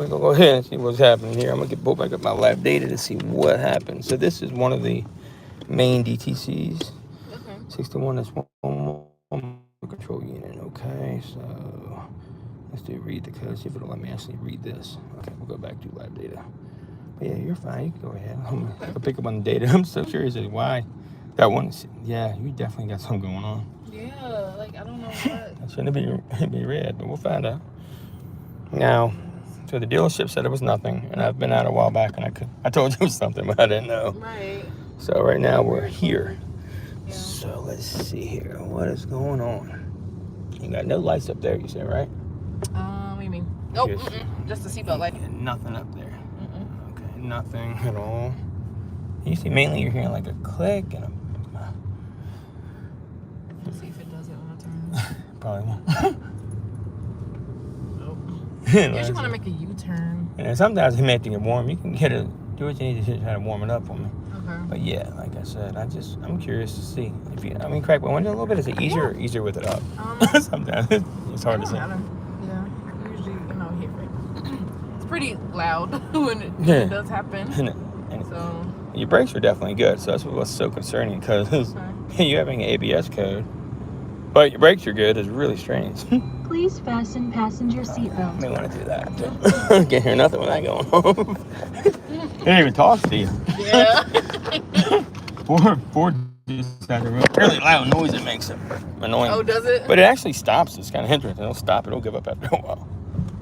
We're going to go ahead and see what's happening here. I'm going to pull back up my lab data to see what happened. So this is one of the main DTCs. Okay. 61 is one control unit. Okay, so let's do read the code. See if it'll let me actually read this. Okay, we'll go back to lab data. But yeah, you're fine. You can go ahead. I'll pick up on the data. I'm so curious as why that one. Yeah, you definitely got something going on. Yeah, like I don't know what. It shouldn't be red, but we'll find out. Now, so the dealership said it was nothing, and I've been out a while back, and I told you it was something, but I didn't know. Right. So right now we're here. Yeah. So let's see here. What is going on? You got no lights up there, you said, right? What do you mean? Nope. Just the seatbelt light. Nothing up there. Okay, nothing at all. You see, mainly you're hearing like a click and a. Let's see if it does it when I turn. Probably won't. You just want to make a U-turn. And sometimes they make it warm. You can do what you need to try to warm it up for me. Okay. But yeah, like I said, I'm curious to see if you. I mean, crack one a little bit. Is it easier with it up? Sometimes it's hard to say. Yeah. Usually, it's pretty loud when it does happen. So your brakes are definitely good. So that's what's so concerning because you having an ABS code, but your brakes are good is really strange. Please fasten passenger seatbelt. I may want to do that. Can't hear nothing when I go home. They don't even talk to you. Yeah. Ford just has a really loud noise that makes it annoying. Oh, does it? But it actually stops. It's kind of interesting. It'll stop. It'll give up after a while.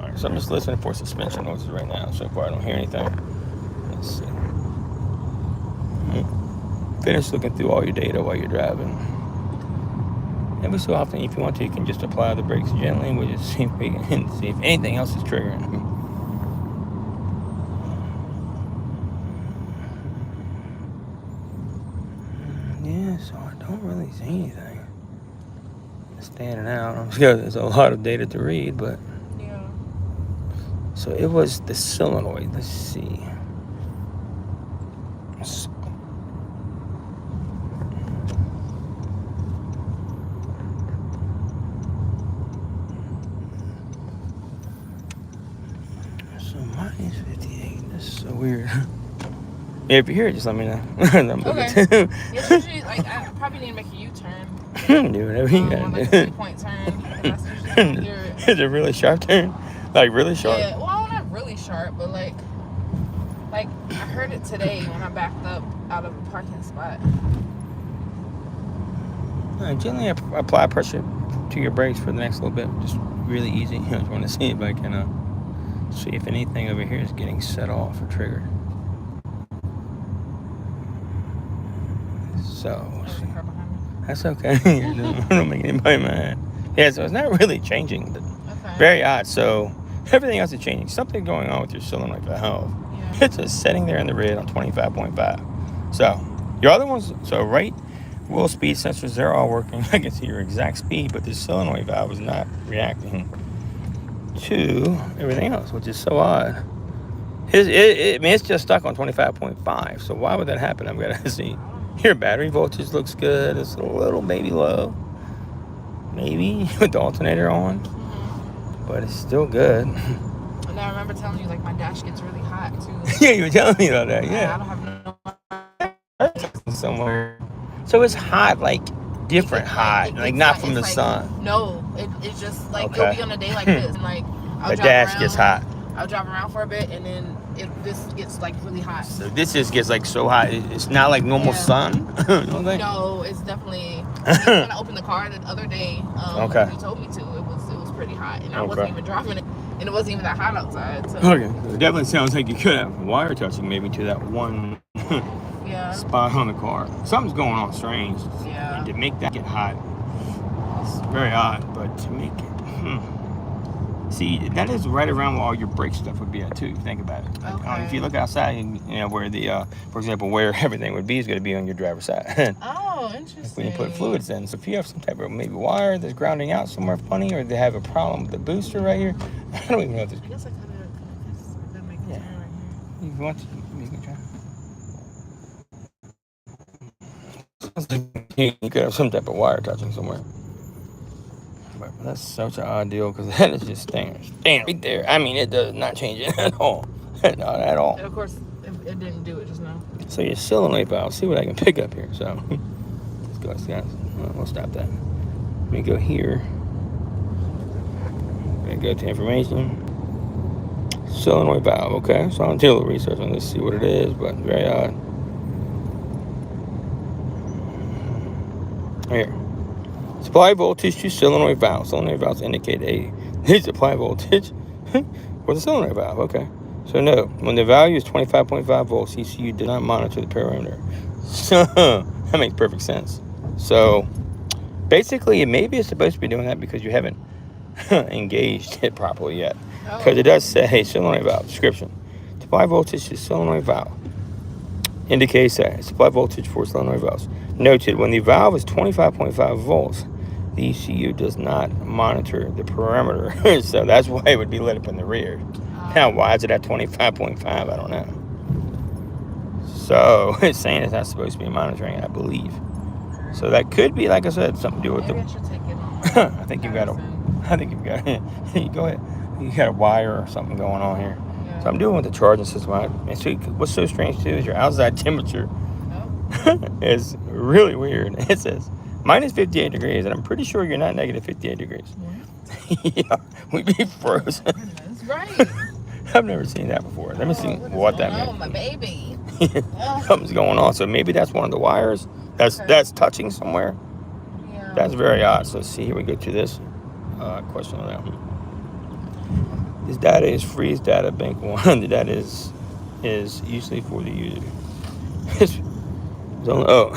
All right, so I'm just listening for suspension noises right now. So far, I don't hear anything. Let's see. Finish looking through all your data while you're driving. Every so often, if you want to, you can just apply the brakes gently. We'll just see if we can see if anything else is triggering. Yeah, so I don't really see anything standing out. I'm sure there's a lot of data to read, but yeah. So it was the solenoid. Let's see. So weird. Yeah, if you hear it, just let me know. Okay. It's usually like I probably need to make a U-turn. Do whatever you gotta like do. a 3-point turn. That's usually when you hear it. Is it a really sharp turn? Like really sharp? Yeah. Well, not really sharp, but like I heard it today when I backed up out of a parking spot. Gently apply pressure to your brakes for the next little bit. Just really easy. I just want to see if I can see if anything over here is getting set off or triggered. So, that's okay. I don't make anybody mad. Yeah, so it's not really changing. Very odd. So, everything else is changing. Something going on with your solenoid valve. Yeah. It's just sitting there in the red on 25.5. So, your other ones, right wheel speed sensors, they're all working. I can see your exact speed, but the solenoid valve is not reacting to everything else, which is so odd. It's just stuck on 25.5. So why would that happen? I'm gonna see. Your battery voltage looks good. It's a little maybe low, maybe with the alternator on, but it's still good. And I remember telling you like my dash gets really hot too. Yeah, you were telling me about that. Yeah. I don't have no. Somewhere. So it's hot, like different hot, like not from the sun. No, it's just like it'll be on a day like this, and like the dash gets hot. I'll drive around for a bit, and then this gets like really hot. So this just gets like so hot. It's not like normal sun. No, it's definitely. When I opened the car the other day, when you told me to, it was pretty hot, and I wasn't even driving it, and it wasn't even that hot outside. So. Okay, it definitely sounds like you could have wire touching maybe to that one spot on the car. Something's going on strange. Yeah. And to make that get hot, it's very odd. But to make it, see, that is right around where all your brake stuff would be at too. If you think about it. Like, if you look outside, where the, for example, where everything would be is going to be on your driver's side. Oh, interesting. When you put fluids in. So if you have some type of maybe wire that's grounding out somewhere funny, or they have a problem with the booster right here, I don't even know if there's. I guess I could make a turn right here. If you want to, you can try. You could have some type of wire touching somewhere. But That's such an odd deal because that is just staying right there. I mean, it does not change it at all. Not at all. And of course, it didn't do it just now. So your solenoid valve. See what I can pick up here. So let's go, guys. We'll stop that. Let me go here. I'm gonna go to information. Solenoid valve. Okay, so I'll do a little research on this, see what it is, but very odd. Here. Supply voltage to solenoid valve. Solenoid valves indicate a supply voltage for the solenoid valve. Okay. So no, when the value is 25.5 volts, ECU did not monitor the parameter. So that makes perfect sense. So basically, maybe it's supposed to be doing that because you haven't engaged it properly yet. Because it does say solenoid valve description. Supply voltage to solenoid valve indicates that supply voltage for solenoid valves. Noted, when the valve is 25.5 volts, the ECU does not monitor the parameter. So that's why it would be lit up in the rear. Now, why is it at 25.5? I don't know. So it's saying it's not supposed to be monitoring it, I believe. So that could be, like I said, something to do with Maybe I should take it on. I think you've got you go ahead. You got a wire or something going on here. Yeah. So I'm doing with the charging system. And so what's so strange too is your outside temperature is really weird. It says minus 58 degrees, and I'm pretty sure you're not negative 58 degrees. Yeah, we'd be frozen. That's right. I've never seen that before. Let me see what that means. Oh, my baby. Something's going on. So maybe that's one of the wires that's touching somewhere. Yeah. That's very odd. So let's see. Here we go to this question on that one. This data is free as data bank one. The data is usually for the user.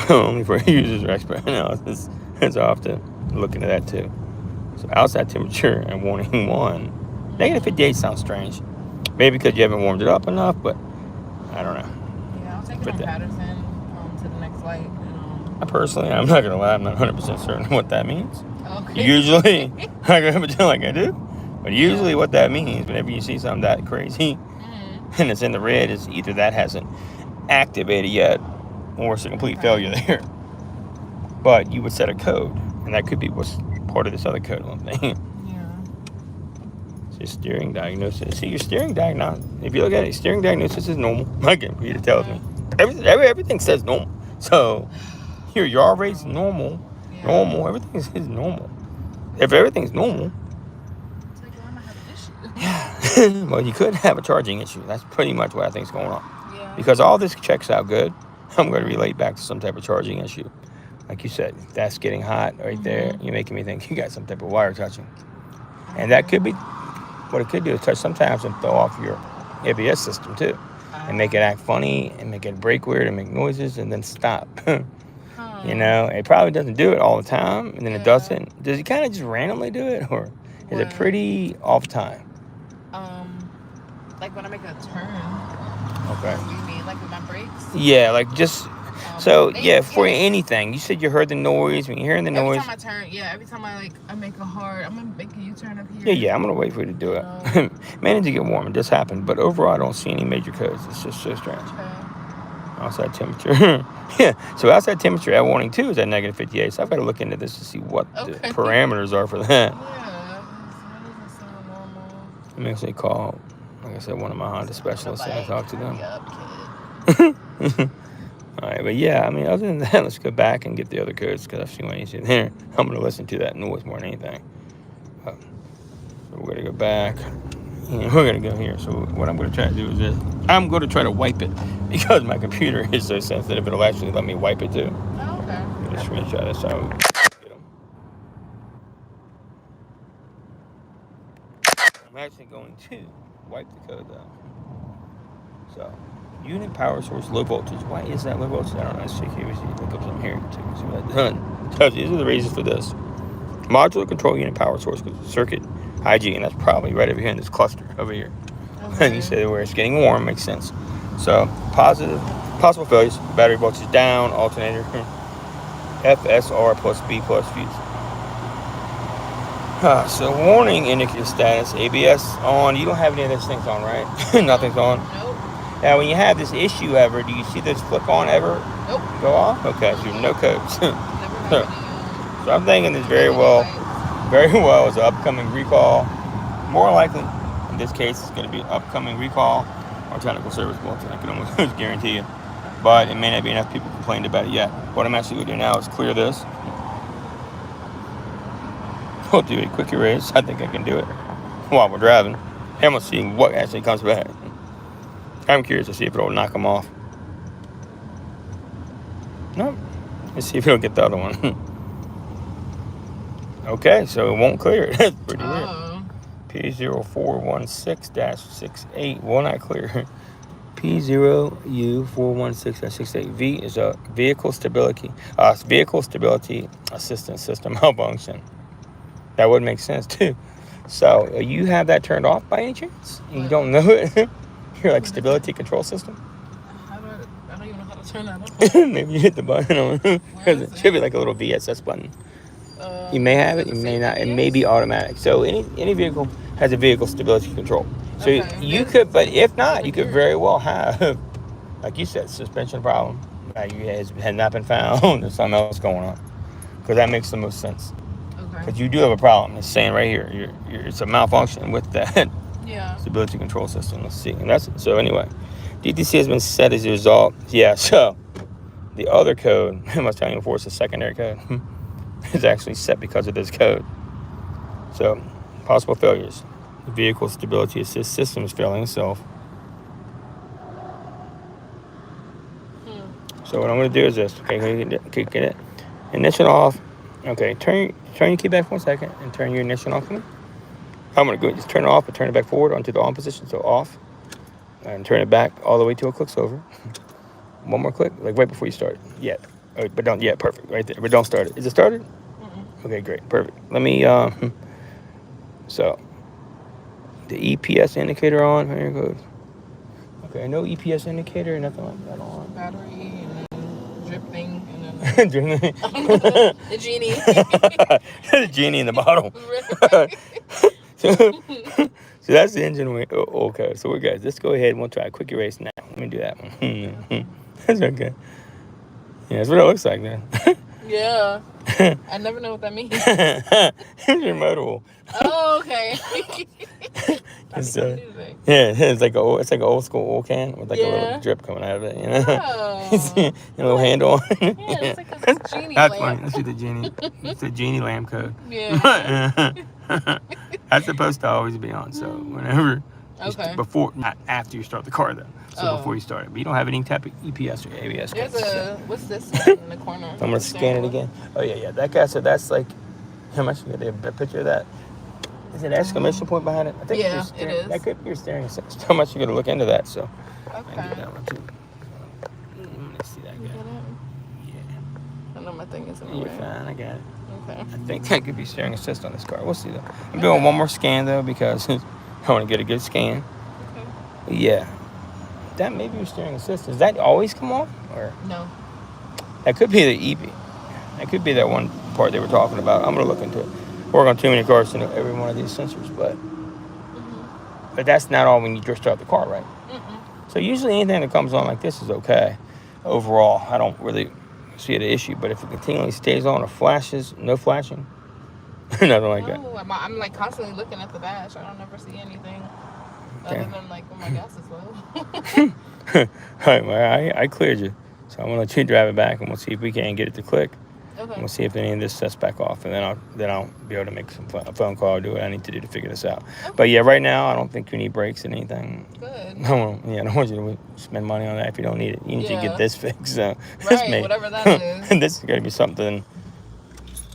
Only for users or expert analysis. So I have to look into that too. So outside temperature and warning 1. Negative 58 sounds strange. Maybe because you haven't warmed it up enough, but I don't know. Yeah, I'll take it on Patterson to the next light. I personally, I'm not going to lie, I'm not 100% certain what that means. Okay. Usually, I go pretend like I do. But usually what that means, whenever you see something that crazy and it's in the red, is either that hasn't activated yet or it's a complete failure there. But you would set a code, and that could be what's part of this other code one thing. So steering diagnosis. See, your steering diagnosis, if you look at it, steering diagnosis is normal. My computer tells me. Everything says normal. So your yaw rate's normal. Normal. Everything is normal. If everything's normal, yeah. Well, you could have a charging issue. That's pretty much what I think is going on. Yeah. Because all this checks out good, I'm going to relate back to some type of charging issue. Like you said, that's getting hot right there. You're making me think you got some type of wire touching. And that could be, what it could do is touch sometimes and throw off your ABS system too. And make it act funny and make it break weird and make noises and then stop. You know, it probably doesn't do it all the time and then it doesn't. Does it kind of just randomly do it, or is it pretty off time? Like when I make a turn. Okay. You mean like with my brakes? Yeah, like just for anything. You said you heard the noise. When you're hearing the noise. Every time I turn, every time I make a hard, I'm gonna make a U-turn up here. Yeah, I'm gonna wait for you to do it. Managed to get warm. It just happened, but overall, I don't see any major codes. It's just so strange. Okay. Outside temperature. Yeah. So outside temperature at warning 2 is at negative 58. So I've got to look into this to see what the parameters are for that. Yeah. That doesn't sound normal. I'm actually call, like I said, one of my Honda specialists and I talk to them. All right, but yeah, I mean, other than that, let's go back and get the other codes because I've seen what you see there. I'm going to listen to that noise more than anything. So we're going to go back. And we're going to go here. So what I'm going to try to do is this. I'm going to try to wipe it because my computer is so sensitive. It'll actually let me wipe it too. Oh, okay. I'm going to screenshot this out. I'm actually going to wipe the code out. So, unit power source low voltage. Why is that low voltage? I don't know. Let's check here. Look up some here too. See what I've done. So these are the reasons for this. Modular control unit power source circuit IG, and that's probably right over here in this cluster over here. Okay. And you say where it's getting warm, makes sense. So possible failures: battery voltage down, alternator, FSR plus B plus fuse. So warning indicator status: ABS on. You don't have any of those things on, right? Nothing's on. Nope. Now, when you have this issue ever, do you see this flick on ever? Nope. Go off? Okay, so no codes. So I'm thinking this very well very well as an upcoming recall. More likely, in this case, it's going to be an upcoming recall or technical service bulletin. I can almost guarantee you. But it may not be enough people complained about it yet. What I'm actually going to do now is clear this. We'll do a quick erase. I think I can do it while we're driving. And we'll see what actually comes back. I'm curious to see if it'll knock them off. Nope. Let's see if it'll get the other one. Okay, so it won't clear it. That's pretty weird. P0416-68 will not clear. P0U416-68. V is a vehicle stability assistance system malfunction. That would make sense too. So you have that turned off by any chance? You don't know it? You're like stability control system? I don't even know how to turn that off. Maybe you hit the button on it. It should be like a little VSS button. You may have it, you may not. It may be automatic. So any vehicle has a vehicle stability control. So you could, but if not, you could very well have, like you said, suspension problem. You had not been found. There's something else going on. Because that makes the most sense. Because you do have a problem. It's saying right here, it's a malfunction with that stability control system. Let's see. And that's so anyway. DTC has been set as a result. Yeah. So the other code, I was telling you before, it's a secondary code. Is actually set because of this code. So possible failures. The vehicle stability assist system is failing itself. So what I'm going to do is this. Okay, get it. Ignition off. Okay, turn your key back for 1 second and turn your ignition off for me. I'm going to go just turn it off and turn it back forward onto the on position. So off. And turn it back all the way till it clicks over. One more click, like right before you start. Yeah. But don't, yeah, perfect, right there. But don't start it. Is it started? Okay, great, perfect. Let me, so, the EPS indicator on, here it goes. Okay, no EPS indicator, nothing like that on. Battery and drip thing, and then the genie. The genie in the bottle. So that's the engine. Okay, so we're good. Let's go ahead and we'll try a quick erase now. Let me do that one. That's okay. Yeah, that's what it looks like, man. Yeah. I never know what that means. Engine modal. Oh, okay. It's like an old school oil can with like a little drip coming out of it, you know. Oh. A little handle on it. Yeah, it's like a genie That's lamp. funny. Let's see the genie. It's the genie lamp code. Yeah. That's supposed to always be on. So whenever. Okay. Before, not after you start the car, though. So before you start it. But you don't have any type of EPS or ABS. There's what's this in the corner? I'm going to scan it again. Oh, yeah. That guy said that's like, how much you get a picture of that? Is it an exclamation point behind it? I think it is. That could be your steering assist. How much you got to look into that, so. Okay. I can do that one, too. Let's see that guy. Yeah. I know my thing is in the way. You're fine. I got it. Okay. I think that could be steering assist on this car. We'll see, though. I'm doing one more scan, though, because I want to get a good scan. Okay. Yeah. That may be your steering assist. Does that always come on? Or no. That could be the EP. That could be that one part they were talking about. I'm going to look into it. Work on too many cars to know every one of these sensors, but that's not all when you just start the car, right? So usually anything that comes on like this is okay. Overall, I don't really see the issue, but if it continually stays on or flashes, no flashing, nothing like that. I'm like constantly looking at the dash. I don't ever see anything other than like when my gas is low. All right, well, I cleared you, so I'm gonna let you drive it back, and we'll see if we can get it to click. Okay. And we'll see if any of this sets back off, and then I'll be able to make a phone call or do what I need to do to figure this out. Okay. But yeah, right now I don't think you need brakes and anything. Good. I don't want you to spend money on that if you don't need it. You need to get this fixed. So right, whatever that is. And this is gonna be something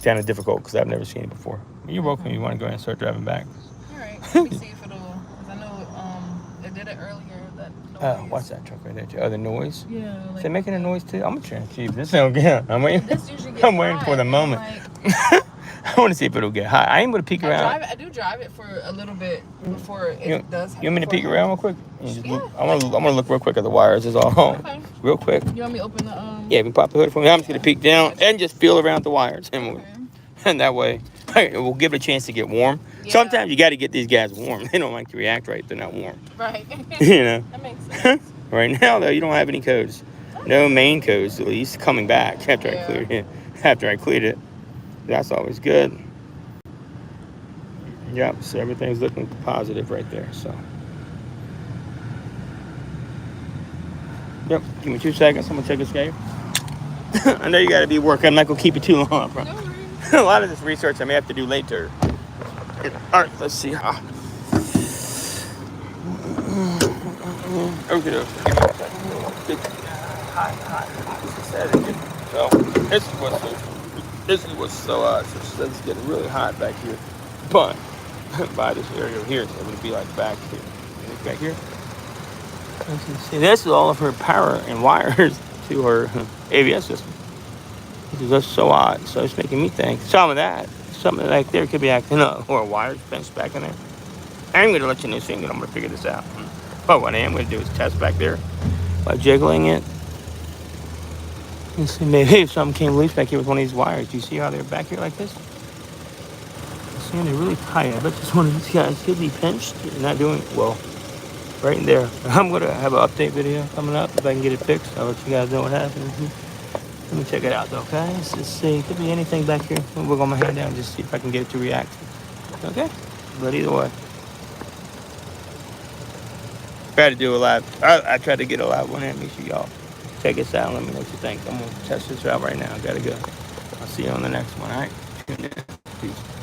kind of difficult because I've never seen it before. You're welcome. You want to go ahead and start driving back. All right. Let me see if it'll. Because I know they did it earlier. Watch that truck right there. Oh, the noise? Yeah. Like, is it making a noise too? I'm trying to see if this will get. I'm waiting. This usually gets I'm waiting for the moment. I want to see if it'll get hot. I ain't going to peek around. I do drive it for a little bit before it does. You want me to peek around real quick? I'm gonna look real quick at the wires. Is all. Okay. Real quick. You want me to open the Yeah, if you pop the hood for me, I'm just gonna peek down and just feel around the wires, and that way we'll give it a chance to get warm. Yeah. Sometimes you got to get these guys warm. They don't like to react right if they're not warm. Right. You know. That makes sense. Right now, though, you don't have any codes. No main codes, at least, coming back after I cleared it. After I cleared it. That's always good. Yep, so everything's looking positive right there. So, yep, give me 2 seconds. I'm gonna check this game. I know you gotta be working. I'm not gonna keep you too long, bro. No A lot of this research I may have to do later. All right, let's see. Okay. So this is what's so so it's getting really hot back here, but by this area here, so it would be like back here. Look back here. As you can see, this is all of her power and wires to her ABS system. This is just so odd. So it's making me think some of that, something like there could be acting up, or wires fenced back in there. I'm going to let you know soon, and I'm going to figure this out. But what I am going to do is test back there by jiggling it. And see, maybe if something came loose back here with one of these wires. Do you see how they're back here like this? See, they're really tight. I bet this one of these guys could be pinched and not doing well. Right in there. I'm going to have an update video coming up. If I can get it fixed, I'll let you guys know what happened. Let me check it out, though, okay? Let's just see. Could be anything back here. I'll wiggle my hand down and just see if I can get it to react. Okay? But either way. Try to do a live. I tried to get a live one in. Make sure y'all check this out. Let me know what you think. I'm going to test this out right now. I got to go. I'll see you on the next one, all right? Tune in. Peace.